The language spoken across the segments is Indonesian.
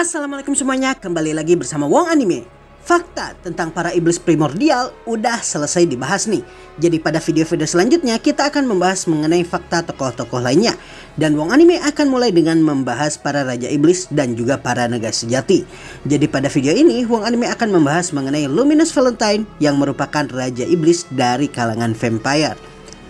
Assalamualaikum semuanya, kembali lagi bersama Wong Anime. Fakta tentang para iblis primordial udah selesai dibahas nih. Jadi pada video-video selanjutnya kita akan membahas mengenai fakta tokoh-tokoh lainnya. Dan Wong Anime akan mulai dengan membahas para raja iblis dan juga para naga sejati. Jadi pada video ini Wong Anime akan membahas mengenai Luminous Valentine yang merupakan raja iblis dari kalangan vampire.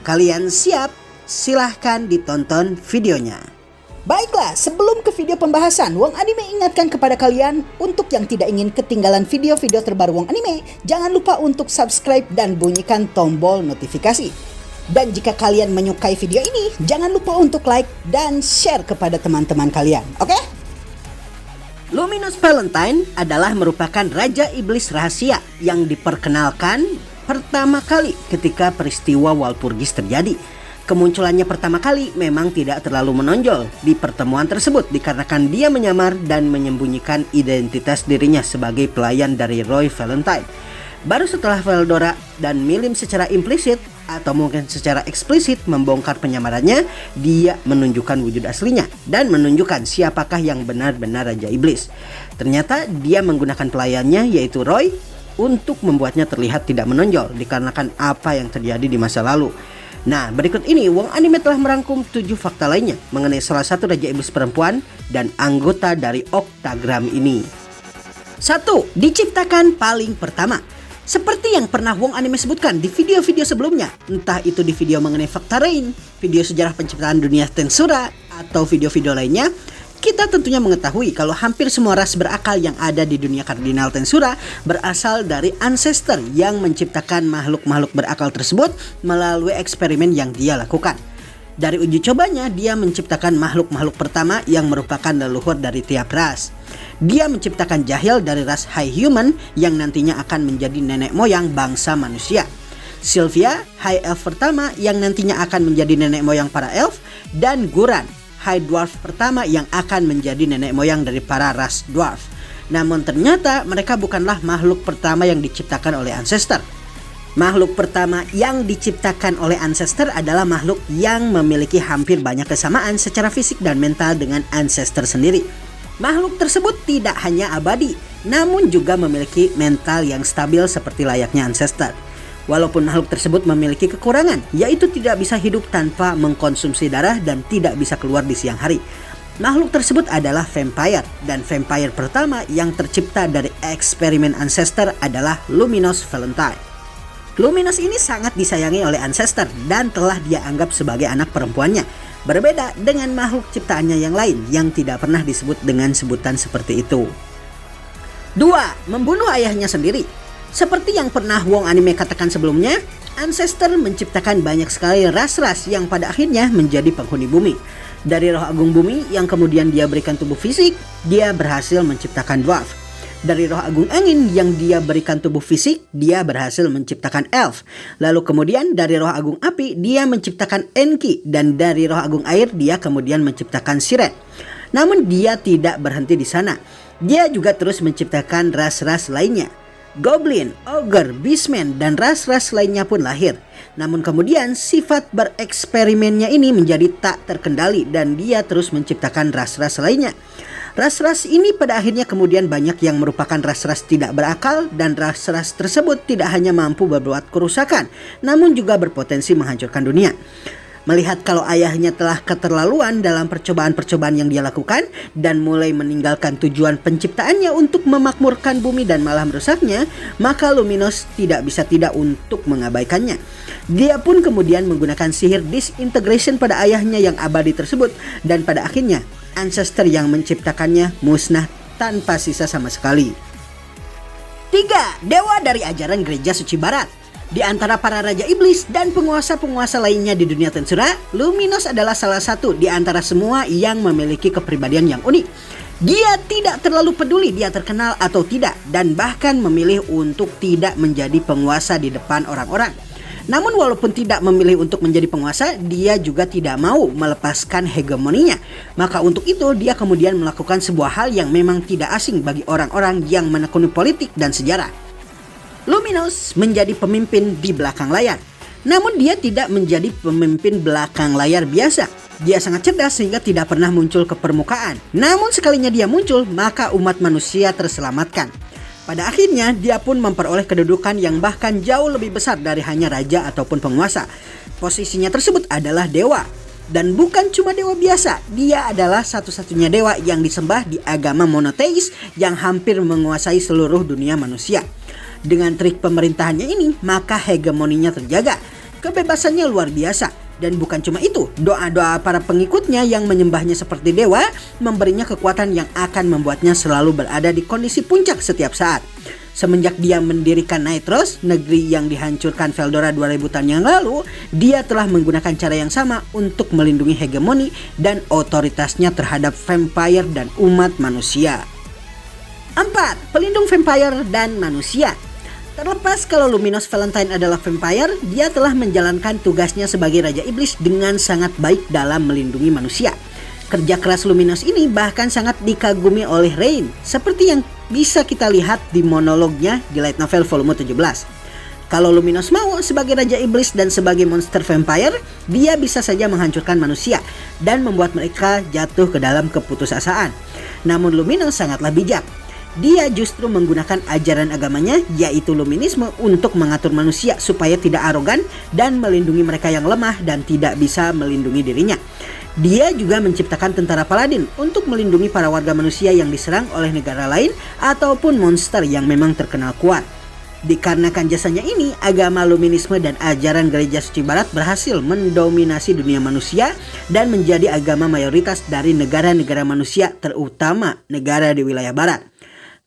Kalian siap? Silahkan ditonton videonya. Baiklah, sebelum ke video pembahasan, Wong Anime ingatkan kepada kalian untuk yang tidak ingin ketinggalan video-video terbaru Wong Anime, jangan lupa untuk subscribe dan bunyikan tombol notifikasi. Dan jika kalian menyukai video ini, jangan lupa untuk like dan share kepada teman-teman kalian, oke? Luminous Valentine adalah merupakan raja iblis rahasia yang diperkenalkan pertama kali ketika peristiwa Walpurgis terjadi. Kemunculannya pertama kali memang tidak terlalu menonjol di pertemuan tersebut dikarenakan dia menyamar dan menyembunyikan identitas dirinya sebagai pelayan dari Roy Valentine. Baru setelah Veldora dan Milim secara implisit atau mungkin secara eksplisit membongkar penyamarannya, dia menunjukkan wujud aslinya dan menunjukkan siapakah yang benar-benar Raja Iblis. Ternyata dia menggunakan pelayannya yaitu Roy untuk membuatnya terlihat tidak menonjol dikarenakan apa yang terjadi di masa lalu. Nah, berikut ini Wong Anime telah merangkum 7 fakta lainnya mengenai salah satu raja iblis perempuan dan anggota dari Octagram ini. 1. Diciptakan paling pertama. Seperti yang pernah Wong Anime sebutkan di video-video sebelumnya, entah itu di video mengenai fakta Rain, video sejarah penciptaan dunia Tensura, atau video-video lainnya, kita tentunya mengetahui kalau hampir semua ras berakal yang ada di dunia kardinal Tensura berasal dari ancestor yang menciptakan makhluk-makhluk berakal tersebut melalui eksperimen yang dia lakukan. Dari uji cobanya, dia menciptakan makhluk-makhluk pertama yang merupakan leluhur dari tiap ras. Dia menciptakan Jahil dari ras High Human yang nantinya akan menjadi nenek moyang bangsa manusia. Sylvia, High Elf pertama yang nantinya akan menjadi nenek moyang para elf, dan Guran, High Dwarf pertama yang akan menjadi nenek moyang dari para ras dwarf. Namun ternyata mereka bukanlah makhluk pertama yang diciptakan oleh ancestor. Makhluk pertama yang diciptakan oleh ancestor adalah makhluk yang memiliki hampir banyak kesamaan secara fisik dan mental dengan ancestor sendiri. Makhluk tersebut tidak hanya abadi, namun juga memiliki mental yang stabil seperti layaknya ancestor. Walaupun makhluk tersebut memiliki kekurangan, yaitu tidak bisa hidup tanpa mengkonsumsi darah dan tidak bisa keluar di siang hari. Makhluk tersebut adalah vampire, dan vampire pertama yang tercipta dari eksperimen ancestor adalah Luminous Valentine. Luminous ini sangat disayangi oleh ancestor dan telah dia anggap sebagai anak perempuannya. Berbeda dengan makhluk ciptaannya yang lain yang tidak pernah disebut dengan sebutan seperti itu. 2. Membunuh ayahnya sendiri. Seperti yang pernah Wong Anime katakan sebelumnya, ancestor menciptakan banyak sekali ras-ras yang pada akhirnya menjadi penghuni bumi. Dari roh agung bumi yang kemudian dia berikan tubuh fisik, dia berhasil menciptakan dwarf. Dari roh agung angin yang dia berikan tubuh fisik, dia berhasil menciptakan elf. Lalu kemudian dari roh agung api, dia menciptakan Enki. Dan dari roh agung air, dia kemudian menciptakan Siren. Namun dia tidak berhenti di sana. Dia juga terus menciptakan ras-ras lainnya. Goblin, Ogre, Beastman, dan ras-ras lainnya pun lahir. Namun kemudian sifat bereksperimennya ini menjadi tak terkendali dan dia terus menciptakan ras-ras lainnya. Ras-ras ini pada akhirnya kemudian banyak yang merupakan ras-ras tidak berakal dan ras-ras tersebut tidak hanya mampu berbuat kerusakan, namun juga berpotensi menghancurkan dunia. Melihat kalau ayahnya telah keterlaluan dalam percobaan-percobaan yang dia lakukan dan mulai meninggalkan tujuan penciptaannya untuk memakmurkan bumi dan malah merusaknya, maka Luminous tidak bisa tidak untuk mengabaikannya. Dia pun kemudian menggunakan sihir disintegration pada ayahnya yang abadi tersebut dan pada akhirnya ancestor yang menciptakannya musnah tanpa sisa sama sekali. 3. Dewa dari ajaran Gereja Suci Barat. Di antara para raja iblis dan penguasa-penguasa lainnya di dunia Tensura, Luminous adalah salah satu di antara semua yang memiliki kepribadian yang unik. Dia tidak terlalu peduli dia terkenal atau tidak dan bahkan memilih untuk tidak menjadi penguasa di depan orang-orang. Namun walaupun tidak memilih untuk menjadi penguasa, dia juga tidak mau melepaskan hegemoninya. Maka untuk itu dia kemudian melakukan sebuah hal yang memang tidak asing bagi orang-orang yang menekuni politik dan sejarah. Luminous menjadi pemimpin di belakang layar. Namun dia tidak menjadi pemimpin belakang layar biasa. Dia sangat cerdas sehingga tidak pernah muncul ke permukaan. Namun sekalinya dia muncul, maka umat manusia terselamatkan. Pada akhirnya dia pun memperoleh kedudukan yang bahkan jauh lebih besar dari hanya raja ataupun penguasa. Posisinya tersebut adalah dewa. Dan bukan cuma dewa biasa, dia adalah satu-satunya dewa yang disembah di agama monoteis yang hampir menguasai seluruh dunia manusia. Dengan trik pemerintahannya ini, maka hegemoninya terjaga. Kebebasannya luar biasa. Dan bukan cuma itu, doa-doa para pengikutnya yang menyembahnya seperti dewa memberinya kekuatan yang akan membuatnya selalu berada di kondisi puncak setiap saat. Semenjak dia mendirikan Nightros, negeri yang dihancurkan Veldora 2000 tahun yang lalu, dia telah menggunakan cara yang sama untuk melindungi hegemoni dan otoritasnya terhadap vampire dan umat manusia. 4. Pelindung vampire dan manusia. Terlepas kalau Luminos Valentine adalah vampire, dia telah menjalankan tugasnya sebagai Raja Iblis dengan sangat baik dalam melindungi manusia. Kerja keras Luminos ini bahkan sangat dikagumi oleh Rain, seperti yang bisa kita lihat di monolognya di Light Novel volume 17. Kalau Luminos mau sebagai Raja Iblis dan sebagai monster vampire, dia bisa saja menghancurkan manusia dan membuat mereka jatuh ke dalam keputusasaan. Namun Luminos sangatlah bijak. Dia justru menggunakan ajaran agamanya, yaitu Luminisme, untuk mengatur manusia supaya tidak arogan dan melindungi mereka yang lemah dan tidak bisa melindungi dirinya. Dia juga menciptakan tentara paladin untuk melindungi para warga manusia yang diserang oleh negara lain ataupun monster yang memang terkenal kuat. Dikarenakan jasanya ini, agama Luminisme dan ajaran Gereja Suci Barat berhasil mendominasi dunia manusia dan menjadi agama mayoritas dari negara-negara manusia, terutama negara di wilayah barat.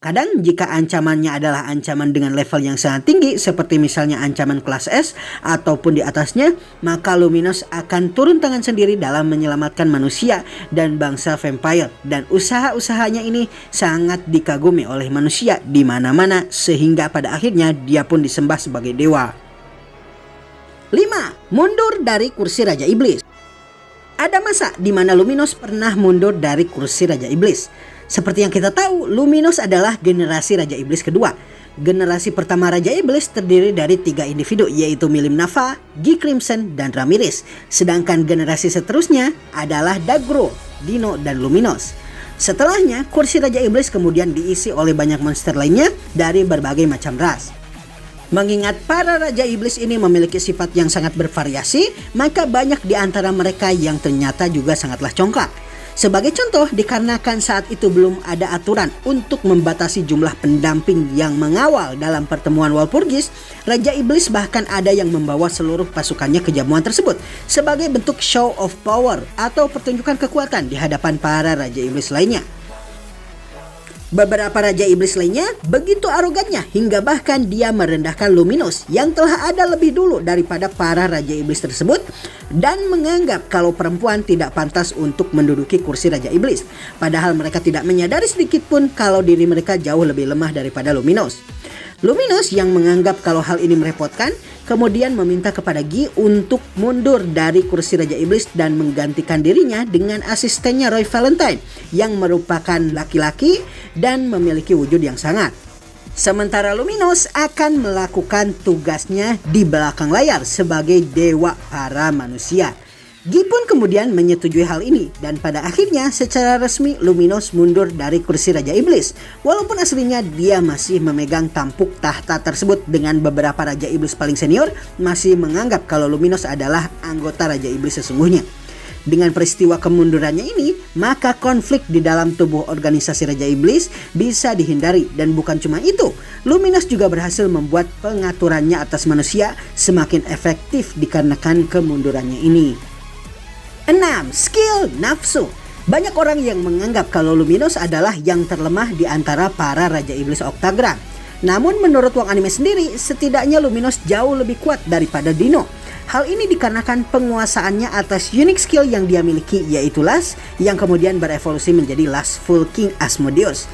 Kadang jika ancamannya adalah ancaman dengan level yang sangat tinggi, seperti misalnya ancaman kelas S ataupun di atasnya, maka Luminos akan turun tangan sendiri dalam menyelamatkan manusia dan bangsa vampire. Dan usaha-usahanya ini sangat dikagumi oleh manusia di mana-mana, sehingga pada akhirnya dia pun disembah sebagai dewa. 5. Mundur dari kursi Raja Iblis. Ada masa di mana Luminos pernah mundur dari kursi Raja Iblis. Seperti yang kita tahu, Luminos adalah generasi Raja Iblis kedua. Generasi pertama Raja Iblis terdiri dari 3 individu, yaitu Milim Nafa, Guy Crimson, dan Ramirez. Sedangkan generasi seterusnya adalah Dagro, Dino, dan Luminos. Setelahnya, kursi Raja Iblis kemudian diisi oleh banyak monster lainnya dari berbagai macam ras. Mengingat para Raja Iblis ini memiliki sifat yang sangat bervariasi, maka banyak di antara mereka yang ternyata juga sangatlah congkak. Sebagai contoh, dikarenakan saat itu belum ada aturan untuk membatasi jumlah pendamping yang mengawal dalam pertemuan Walpurgis, Raja Iblis bahkan ada yang membawa seluruh pasukannya ke jamuan tersebut sebagai bentuk show of power atau pertunjukan kekuatan di hadapan para Raja Iblis lainnya. Beberapa Raja Iblis lainnya begitu arogannya hingga bahkan dia merendahkan Luminos yang telah ada lebih dulu daripada para Raja Iblis tersebut dan menganggap kalau perempuan tidak pantas untuk menduduki kursi Raja Iblis. Padahal mereka tidak menyadari sedikit pun kalau diri mereka jauh lebih lemah daripada Luminos. Luminos yang menganggap kalau hal ini merepotkan, kemudian meminta kepada Guy untuk mundur dari kursi Raja Iblis dan menggantikan dirinya dengan asistennya Roy Valentine yang merupakan laki-laki dan memiliki wujud yang sangat. Sementara Luminos akan melakukan tugasnya di belakang layar sebagai dewa para manusia. Guy pun kemudian menyetujui hal ini dan pada akhirnya secara resmi Luminos mundur dari kursi Raja Iblis. Walaupun aslinya dia masih memegang tampuk tahta tersebut dengan beberapa Raja Iblis paling senior masih menganggap kalau Luminos adalah anggota Raja Iblis sesungguhnya. Dengan peristiwa kemundurannya ini, maka konflik di dalam tubuh organisasi Raja Iblis bisa dihindari dan bukan cuma itu, Luminos juga berhasil membuat pengaturannya atas manusia semakin efektif dikarenakan kemundurannya ini. 6. Skill nafsu. Banyak orang yang menganggap kalau Luminos adalah yang terlemah di antara para Raja Iblis Octagram. Namun menurut Wong Anime sendiri, setidaknya Luminos jauh lebih kuat daripada Dino. Hal ini dikarenakan penguasaannya atas unique skill yang dia miliki, yaitu Last, yang kemudian berevolusi menjadi Lastful King Asmodeus.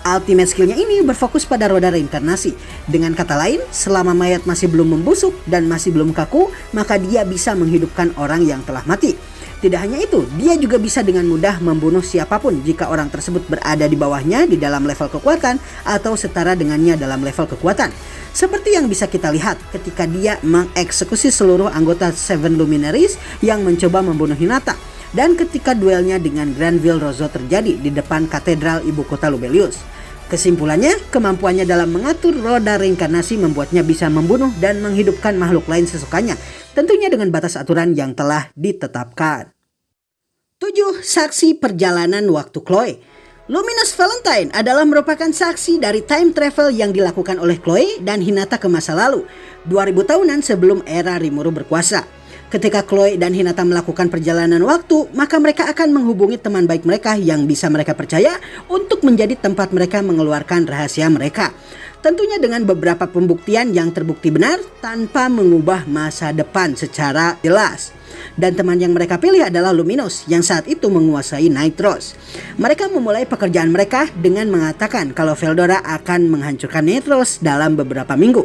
Ultimate skillnya ini berfokus pada roda reinkarnasi. Dengan kata lain, selama mayat masih belum membusuk dan masih belum kaku, maka dia bisa menghidupkan orang yang telah mati. Tidak hanya itu, dia juga bisa dengan mudah membunuh siapapun jika orang tersebut berada di bawahnya di dalam level kekuatan atau setara dengannya dalam level kekuatan. Seperti yang bisa kita lihat ketika dia mengeksekusi seluruh anggota Seven Luminaries yang mencoba membunuh Hinata. dan ketika duelnya dengan Granville Rosso terjadi di depan katedral ibu kota Lubelius. Kesimpulannya, kemampuannya dalam mengatur roda reinkarnasi membuatnya bisa membunuh dan menghidupkan makhluk lain sesukanya, tentunya dengan batas aturan yang telah ditetapkan. 7. Saksi perjalanan waktu Chloe. Luminous Valentine adalah merupakan saksi dari time travel yang dilakukan oleh Chloe dan Hinata ke masa lalu, 2000 tahunan sebelum era Rimuru berkuasa. Ketika Chloe dan Hinata melakukan perjalanan waktu, maka mereka akan menghubungi teman baik mereka yang bisa mereka percaya untuk menjadi tempat mereka mengeluarkan rahasia mereka. Tentunya dengan beberapa pembuktian yang terbukti benar tanpa mengubah masa depan secara jelas. Dan teman yang mereka pilih adalah Luminous yang saat itu menguasai Nitros. Mereka memulai pekerjaan mereka dengan mengatakan kalau Veldora akan menghancurkan Nitros dalam beberapa minggu.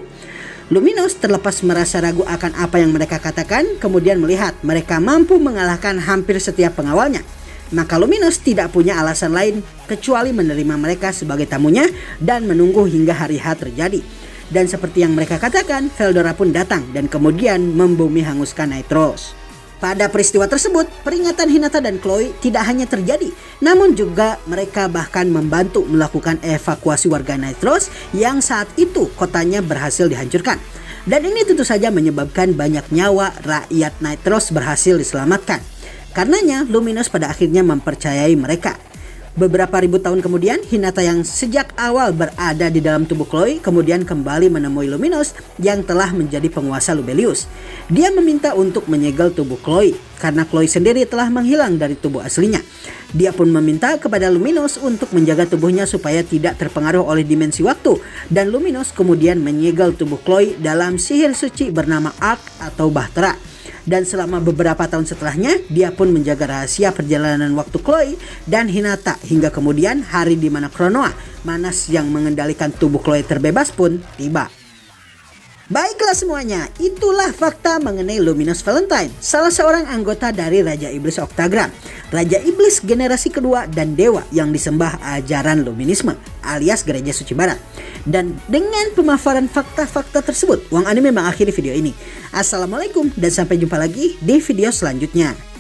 Luminous terlepas merasa ragu akan apa yang mereka katakan, kemudian melihat mereka mampu mengalahkan hampir setiap pengawalnya. Maka Luminous tidak punya alasan lain kecuali menerima mereka sebagai tamunya dan menunggu hingga hari H terjadi. Dan seperti yang mereka katakan, Veldora pun datang dan kemudian membumi hanguskan Nitros. Pada peristiwa tersebut, peringatan Hinata dan Chloe tidak hanya terjadi, namun juga mereka bahkan membantu melakukan evakuasi warga Nitros yang saat itu kotanya berhasil dihancurkan. Dan ini tentu saja menyebabkan banyak nyawa rakyat Nitros berhasil diselamatkan. Karenanya, Luminous pada akhirnya mempercayai mereka. Beberapa ribu tahun kemudian, Hinata yang sejak awal berada di dalam tubuh Chloe kemudian kembali menemui Luminous yang telah menjadi penguasa Lubelius. Dia meminta untuk menyegel tubuh Chloe karena Chloe sendiri telah menghilang dari tubuh aslinya. Dia pun meminta kepada Luminous untuk menjaga tubuhnya supaya tidak terpengaruh oleh dimensi waktu, dan Luminous kemudian menyegel tubuh Chloe dalam sihir suci bernama Ark atau Bahtera. Dan selama beberapa tahun setelahnya, dia pun menjaga rahasia perjalanan waktu Chloe dan Hinata hingga kemudian hari di mana Kronoa, Manas yang mengendalikan tubuh Chloe terbebas pun tiba. Baiklah semuanya, itulah fakta mengenai Luminous Valentine, salah seorang anggota dari Raja Iblis Octagram, Raja Iblis generasi kedua dan dewa yang disembah ajaran Luminisme alias Gereja Suci Barat. Dan dengan pemaparan fakta-fakta tersebut, Wang Anime mengakhiri video ini. Assalamualaikum dan sampai jumpa lagi di video selanjutnya.